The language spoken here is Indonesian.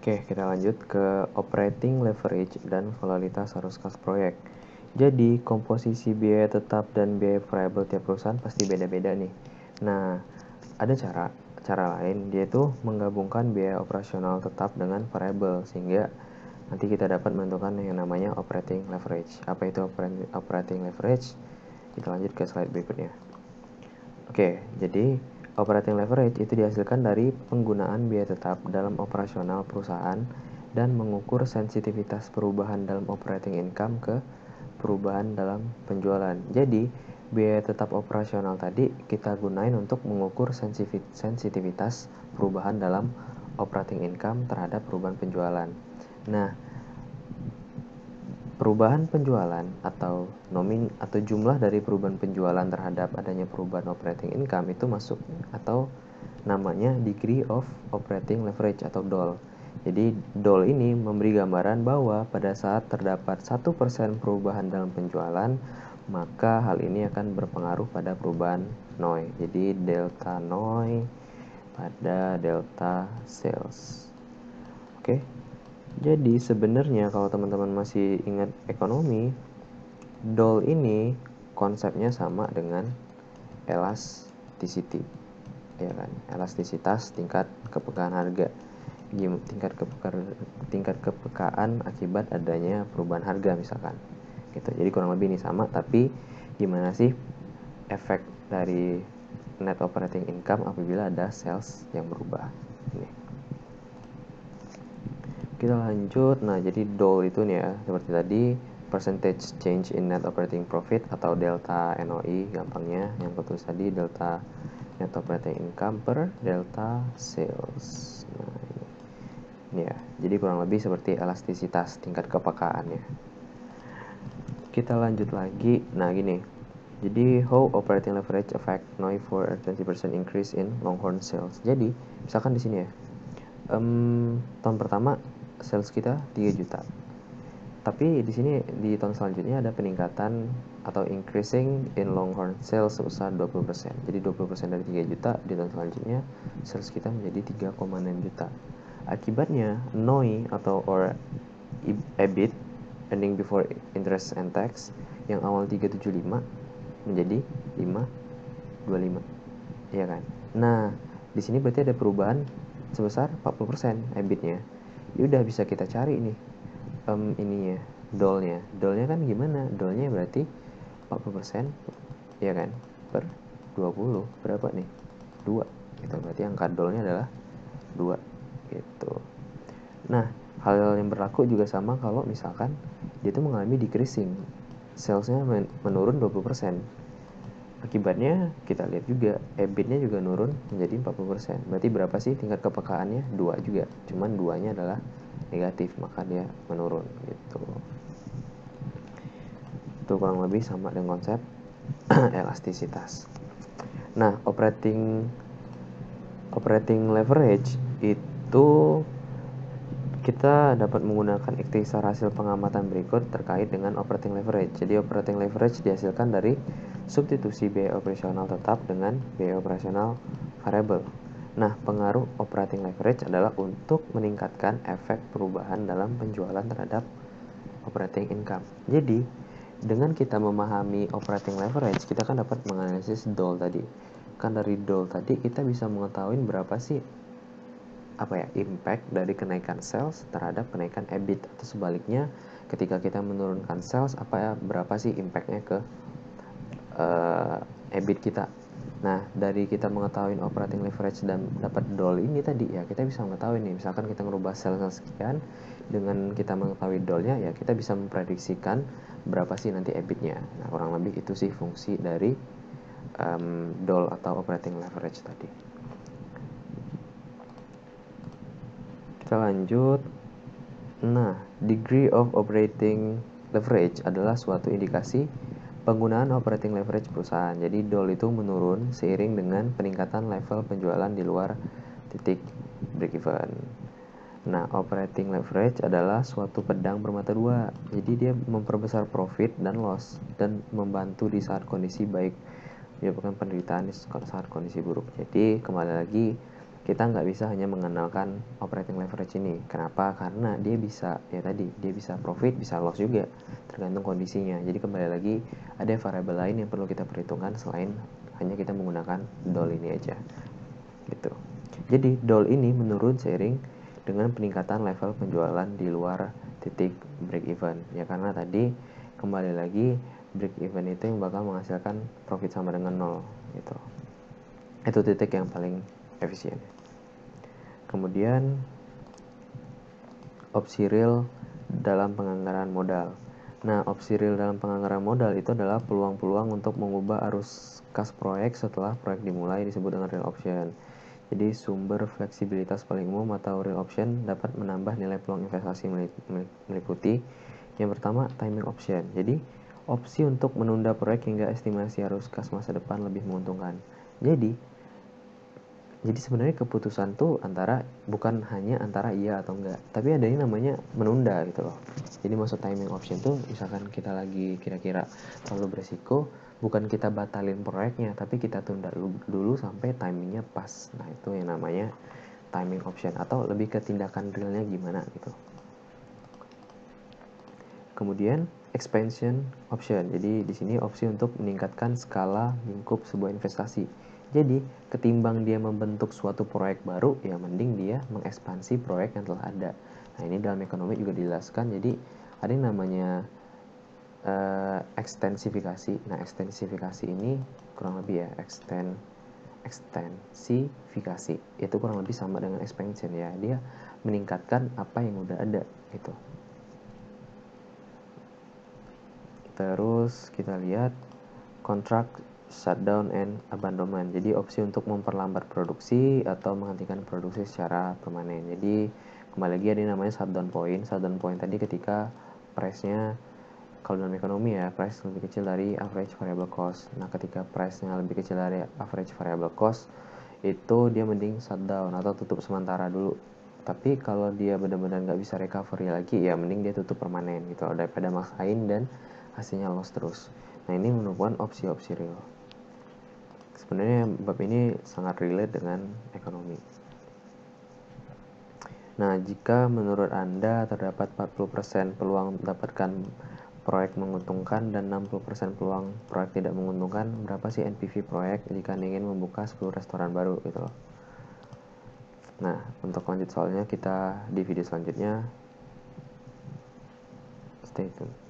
Oke, kita lanjut ke operating leverage dan volatilitas arus kas proyek. Jadi, komposisi biaya tetap dan biaya variabel tiap perusahaan pasti beda-beda nih. Nah, ada cara lain, yaitu menggabungkan biaya operasional tetap dengan variabel, sehingga nanti kita dapat menentukan yang namanya operating leverage. Apa itu operating leverage? Kita lanjut ke slide berikutnya. Oke, jadi operating leverage itu dihasilkan dari penggunaan biaya tetap dalam operasional perusahaan dan mengukur sensitivitas perubahan dalam operating income ke perubahan dalam penjualan. Jadi, biaya tetap operasional tadi kita gunain untuk mengukur sensitivitas perubahan dalam operating income terhadap perubahan penjualan. Nah, perubahan penjualan atau jumlah dari perubahan penjualan terhadap adanya perubahan operating income itu masuk atau namanya degree of operating leverage atau DOL. Jadi DOL ini memberi gambaran bahwa pada saat terdapat 1% perubahan dalam penjualan, maka hal ini akan berpengaruh pada perubahan NOI. Jadi delta NOI pada delta sales. Oke. Jadi sebenarnya kalau teman-teman masih ingat ekonomi, DOL ini konsepnya sama dengan elasticity, ya kan? Elastisitas tingkat kepekaan harga, tingkat kepekaan akibat adanya perubahan harga misalkan. Gitu. Jadi kurang lebih ini sama, tapi gimana sih efek dari net operating income apabila ada sales yang berubah? Ini. Kita lanjut. Nah, jadi DOL itu nih ya, seperti tadi, percentage change in net operating profit atau delta NOI gampangnya. Yang ketulis tadi delta net operating income per delta sales. Nah, ini ya. Jadi kurang lebih seperti elastisitas tingkat kepekaannya. Kita lanjut lagi. Nah, gini. Jadi how operating leverage affect NOI for a 20% increase in Longhorn sales. Jadi, misalkan di sini ya. Tahun pertama sales kita 3 juta. Tapi di sini di tahun selanjutnya ada peningkatan atau increasing in Longhorn sales sebesar 20%. Jadi 20% dari 3 juta di tahun selanjutnya sales kita menjadi 3,6 juta. Akibatnya NOI atau EBIT, earning before interest and tax, yang awal 375 menjadi 525. Iya kan? Nah, di sini berarti ada perubahan sebesar 40% EBIT-nya. Ya udah bisa kita cari nih ininya, DOL-nya. DOL-nya kan gimana? DOL-nya berarti 40% ya kan? Per 20 berapa nih? 2. Gitu. Berarti angka DOL-nya adalah 2 gitu. Nah, hal yang berlaku juga sama kalau misalkan dia itu mengalami decreasing. Sales-nya menurun 20%. Akibatnya kita lihat juga EBIT-nya juga nurun menjadi 40%. Berarti berapa sih tingkat kepekaannya? 2 juga. Cuman 2-nya adalah negatif, maka dia menurun gitu. Itu kurang lebih sama dengan konsep elastisitas. Nah, operating leverage itu kita dapat menggunakan ikhtisar hasil pengamatan berikut terkait dengan operating leverage. Jadi operating leverage dihasilkan dari substitusi biaya operasional tetap dengan biaya operasional variabel. Nah, pengaruh operating leverage adalah untuk meningkatkan efek perubahan dalam penjualan terhadap operating income. Jadi, dengan kita memahami operating leverage, kita kan dapat menganalisis DOL tadi. Kan dari DOL tadi kita bisa mengetahui berapa sih impact dari kenaikan sales terhadap kenaikan EBIT, atau sebaliknya ketika kita menurunkan sales berapa sih impactnya ke EBIT kita. Nah, dari kita mengetahui operating leverage dan dapat DOL ini tadi ya, kita bisa mengetahui nih, misalkan kita merubah sales sekian, dengan kita mengetahui DOL-nya ya kita bisa memprediksikan berapa sih nanti EBIT-nya. Nah, kurang lebih itu sih fungsi dari DOL atau operating leverage tadi. Kita lanjut. Nah, degree of operating leverage adalah suatu indikasi penggunaan operating leverage perusahaan. Jadi DOL itu menurun seiring dengan peningkatan level penjualan di luar titik break even. Nah, operating leverage adalah suatu pedang bermata dua. Jadi dia memperbesar profit dan loss dan membantu di saat kondisi baik, menyebabkan penderitaan di saat kondisi buruk. Jadi kembali lagi kita nggak bisa hanya mengenalkan operating leverage ini. Kenapa? Karena dia bisa, ya tadi, dia bisa profit, bisa loss juga, tergantung kondisinya. Jadi kembali lagi, ada variabel lain yang perlu kita perhitungkan selain hanya kita menggunakan DOL ini aja. Gitu. Jadi DOL ini menurun seiring dengan peningkatan level penjualan di luar titik break even. Ya karena tadi kembali lagi break even itu yang bakal menghasilkan profit sama dengan 0 gitu. Itu titik yang paling efisien. Kemudian opsi real dalam penganggaran modal. Nah, opsi real dalam penganggaran modal itu adalah peluang-peluang untuk mengubah arus kas proyek setelah proyek dimulai, disebut dengan real option. Jadi sumber fleksibilitas paling umum atau real option dapat menambah nilai peluang investasi meliputi yang pertama timing option. Jadi opsi untuk menunda proyek hingga estimasi arus kas masa depan lebih menguntungkan. Jadi sebenarnya keputusan tuh bukan hanya antara iya atau enggak, tapi ada yang namanya menunda gitu loh. Jadi maksud timing option tuh misalkan kita lagi kira-kira terlalu beresiko, bukan kita batalin proyeknya, tapi kita tunda dulu sampai timingnya pas. Nah itu yang namanya timing option, atau lebih ke tindakan realnya gimana gitu. Kemudian expansion option. Jadi di sini opsi untuk meningkatkan skala lingkup sebuah investasi. Jadi, ketimbang dia membentuk suatu proyek baru, ya mending dia mengekspansi proyek yang telah ada. Nah, ini dalam ekonomi juga dijelaskan. Jadi, ada yang namanya ekstensifikasi. Nah, ekstensifikasi ini kurang lebih ya, ekstensifikasi. Itu kurang lebih sama dengan expansion ya. Dia meningkatkan apa yang udah ada gitu. Terus kita lihat contract shutdown and abandonment. Jadi opsi untuk memperlambat produksi atau menghentikan produksi secara permanen. Jadi kembali lagi ada yang namanya shutdown point. Shutdown point tadi ketika price-nya, kalau dalam ekonomi ya, price lebih kecil dari average variable cost. Nah ketika price-nya lebih kecil dari average variable cost, itu dia mending shutdown atau tutup sementara dulu. Tapi kalau dia benar-benar nggak bisa recovery lagi, ya mending dia tutup permanen gitu, daripada maksain dan hasilnya loss terus. Nah ini merupakan opsi-opsi real. Sebenarnya bab ini sangat relate dengan ekonomi. Nah, jika menurut Anda terdapat 40% peluang mendapatkan proyek menguntungkan dan 60% peluang proyek tidak menguntungkan, berapa sih NPV proyek jika ingin membuka 10 restoran baru gitu loh. Nah, untuk lanjut soalnya kita di video selanjutnya. Stay tune.